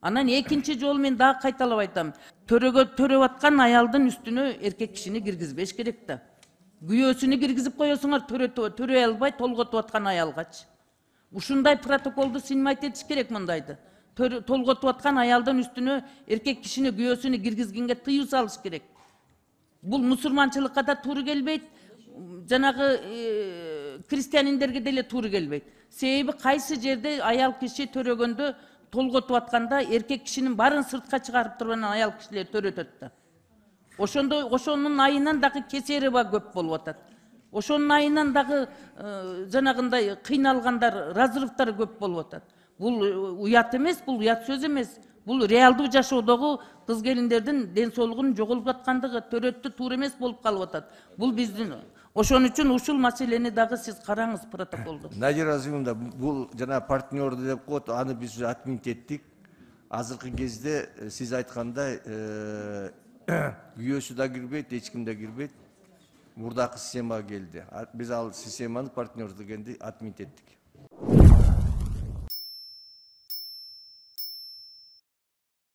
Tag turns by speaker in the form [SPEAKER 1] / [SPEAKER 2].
[SPEAKER 1] Анан экинчи жолу мен дагы кайталап айтам. Төрөгө аткан аялдын үстүнө эркек кишини киргизбеш керек да. Күйөөсүнү киргизип коесуңар, төрөй албай толготуп аткан аялгачы. Ушундай протоколду сынмайт этиш керек мындайды. Толготуп аткан аялдын үстүнө эркек кишини күйөөсүнү киргизгенге тыюу салыш керек. Бул мусулманчылыкка да туура келбейт, жанагы христианиндерге деле туура келбейт. Себеби кайсы жерде аял киши төрөгөндө толготуп атканда эркек кишинин баарын сыртка чыгарып туруп анан аял кишилер төрөтөт да. Ошонун айынан дагы кесери бар көп болуп атат. Ошонун айынан дагы жанагындай кыйналгандар, разрывдар көп болуп атат. Бул уят эмес, бул уят сөз эмес. Бул реалдуу жашоодогу кыз келиндердин ден соолугунун жоголуп аткандыгы, төрөттү туура эмес болуп калып атат. Бул биздин ошон үчүн ушул маселени дагы сиз караңыз протоколду.
[SPEAKER 2] Надира Азимовна, бул жана партнерду деп коет, аны биз отмент еттик. Азыркы кезде сиз айткандай күйөөсү да кирбейт, эч ким да кирбейт. Мурдакы системага келди. Биз ал системаны партнер дегенди отмент еттик.